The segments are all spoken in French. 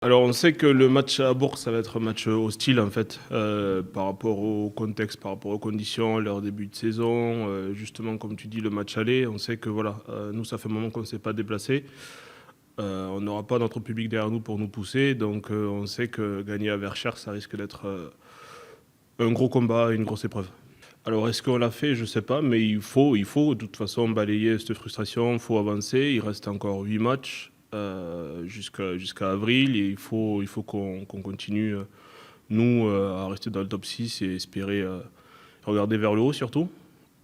Alors on sait que le match à Bourg, ça va être un match hostile en fait, par rapport au contexte, par rapport aux conditions, leur début de saison, justement comme tu dis le match aller, on sait que voilà, nous ça fait un moment qu'on ne s'est pas déplacé, on n'aura pas notre public derrière nous pour nous pousser, donc on sait que gagner à Verchères, ça risque d'être un gros combat, une grosse épreuve. Alors est-ce qu'on l'a fait? Je sais pas, mais il faut de toute façon balayer cette frustration, il faut avancer, il reste encore 8 matchs jusqu'à avril et il faut qu'on continue, nous, à rester dans le top 6 et espérer regarder vers le haut surtout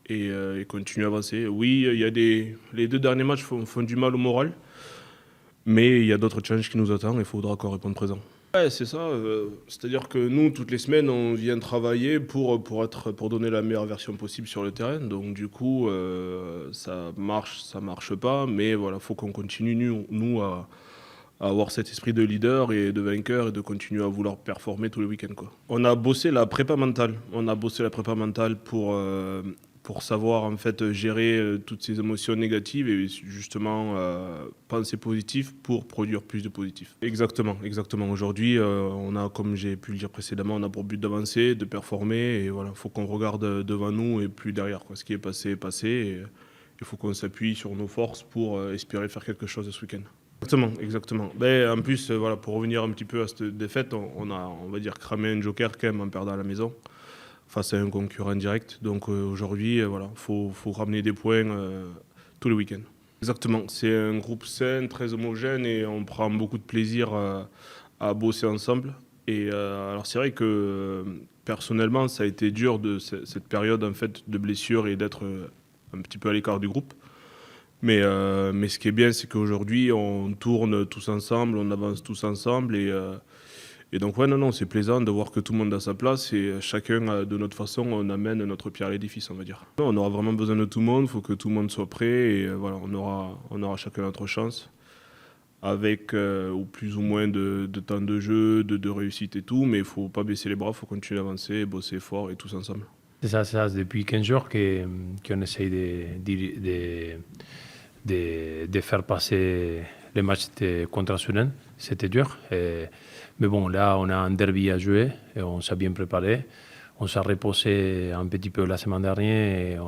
et continuer à avancer. Oui, il y a les deux derniers matchs font du mal au moral, mais il y a d'autres challenges qui nous attendent et il faudra encore répondre présent. Ouais, c'est ça. C'est-à-dire que nous, toutes les semaines, on vient travailler pour donner la meilleure version possible sur le terrain. Donc du coup, ça marche pas, mais voilà, faut qu'on continue nous à avoir cet esprit de leader et de vainqueur et de continuer à vouloir performer tous les week-ends, quoi. On a bossé la prépa mentale. On a bossé la prépa mentale pour savoir en fait gérer toutes ces émotions négatives et justement penser positif pour produire plus de positif. Exactement, exactement. Aujourd'hui, on a, comme j'ai pu le dire précédemment, on a pour but d'avancer, de performer et voilà, faut qu'on regarde devant nous et plus derrière, quoi. Ce qui est passé est passé et il faut qu'on s'appuie sur nos forces pour espérer faire quelque chose ce week-end. Exactement, exactement. Ben, en plus, voilà, pour revenir un petit peu à cette défaite, on a, on va dire, cramé un joker quand même en perdant à la maison face à un concurrent direct. Donc aujourd'hui, voilà, faut ramener des points tous les week-ends. Exactement, c'est un groupe sain, très homogène et on prend beaucoup de plaisir à bosser ensemble. Et alors c'est vrai que personnellement, ça a été dur cette période en fait de blessure et d'être un petit peu à l'écart du groupe. Mais ce qui est bien, c'est qu'aujourd'hui, on tourne tous ensemble, on avance tous ensemble. Et donc, ouais, non, non, c'est plaisant de voir que tout le monde a sa place et chacun, de notre façon, on amène notre pierre à l'édifice, on va dire. On aura vraiment besoin de tout le monde, il faut que tout le monde soit prêt et voilà, on aura chacun notre chance avec ou plus ou moins de temps de jeu, de réussite et tout, mais il faut pas baisser les bras, il faut continuer d'avancer, et bosser fort et tous ensemble. C'est ça, depuis 15 jours qu'on essaye de faire passer les matchs contre Sudan. C'était dur. Mais bon, là, on a un derby à jouer et on s'est bien préparé. On s'est reposé un petit peu la semaine dernière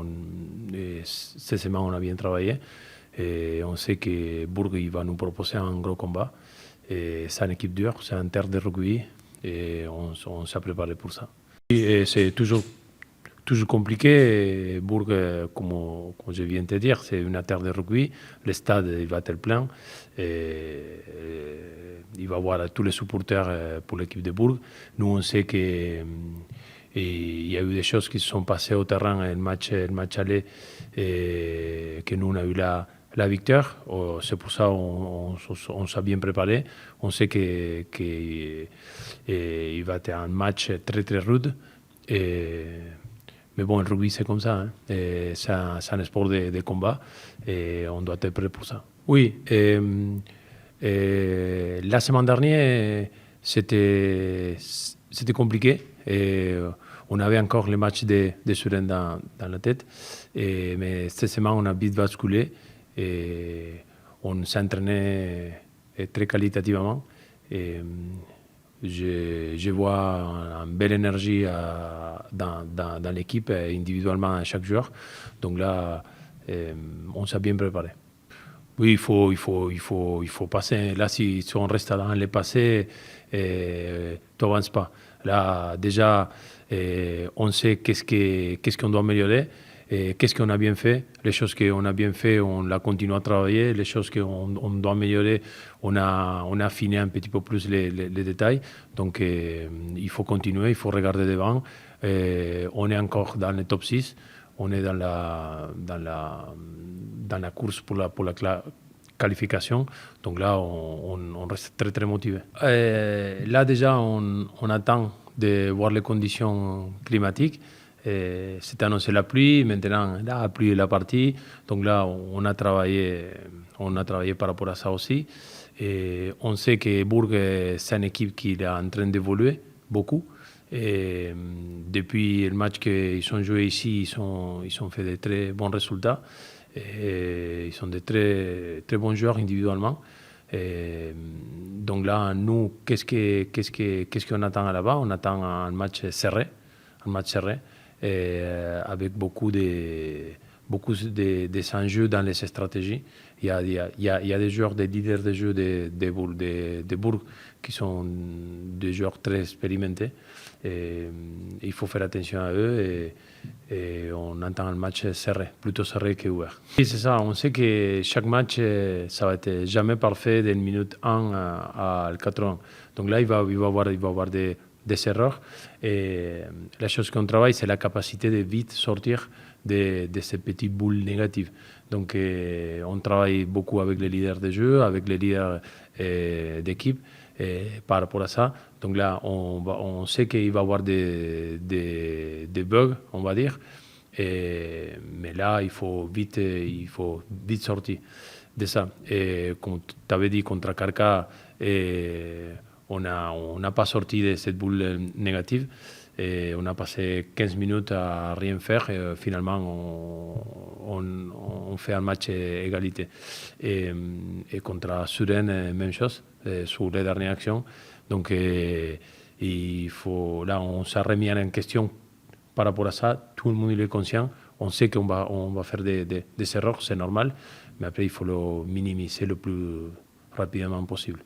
et cette semaine, on a bien travaillé. Et on sait que Bourg il va nous proposer un gros combat. Et c'est une équipe dure, c'est un terre de rugby et on s'est préparé pour ça. Et c'est toujours compliqué. Bourg, comme je viens de te dire, c'est une terre de rugby. Le stade il va être plein. Il va y avoir tous les supporters pour l'équipe de Bourg. Nous, on sait que il y a eu des choses qui se sont passées au terrain, le match aller, et que nous, on a eu la victoire. C'est pour ça on s'est bien préparé. On sait qu'il va être un match très, très rude. Et, mais bon, le rugby, c'est comme ça. Hein. C'est un sport de combat et on doit être prêt pour ça. Oui, la semaine dernière, c'était compliqué. On avait encore les matchs de Sudan dans la tête. Mais cette semaine, on a vite basculé et on s'entraînait très qualitativement. Et, je vois une belle énergie dans l'équipe, individuellement à chaque joueur. Donc là, on s'est bien préparé. Oui, il faut passer. Là, si on reste dans le passé, tu n'avances pas. Là, déjà, on sait qu'est-ce qu'on doit améliorer, et qu'est-ce qu'on a bien fait. Les choses qu'on a bien fait, on l'a continué à travailler. Les choses qu'on doit améliorer, on a affiné un petit peu plus les détails. Donc, il faut continuer, il faut regarder devant. On est encore dans le top 6. On est dans la course pour la qualification. Donc là, on reste très, très motivé. Là, déjà, on attend de voir les conditions climatiques. C'est annoncé la pluie. Maintenant, la pluie est la partie. Donc là, on a travaillé par rapport à ça aussi. Et on sait que Bourg, c'est une équipe qui est en train d'évoluer beaucoup. Et depuis le match qu'ils ont joué ici, ils ont fait de très bons résultats. Et ils sont de très, très bons joueurs individuellement. Donc là, nous, qu'est-ce qu'on attend là-bas? On attend un match serré, avec beaucoup des enjeux dans les stratégies. Il y a des joueurs, des leaders de jeu de Bourg qui sont des joueurs très expérimentés. Et il faut faire attention à eux et on attend un match serré, plutôt serré qu'ouvert. Et c'est ça, on sait que chaque match, ça va être jamais parfait d'une minute 1 à 80. Donc là, il va y avoir des erreurs. Et la chose qu'on travaille, c'est la capacité de vite sortir de ces petites boules négatives. Donc on travaille beaucoup avec les leaders de jeu, avec les leaders d'équipe par rapport à ça. Donc là, on sait qu'il va y avoir des bugs, on va dire. Mais là, il faut vite sortir de ça. Et comme tu avais dit, contre Carca, on n'a pas sorti de cette boule négative. Et on a passé 15 minutes à rien faire. Et finalement, on fait un match égalité. Et contre Suren, même chose, sur les dernières actions. Donc, là, on s'est remis en question par rapport à ça. Tout le monde est conscient. On sait qu'on va faire des erreurs, c'est normal. Mais après, il faut le minimiser le plus rapidement possible.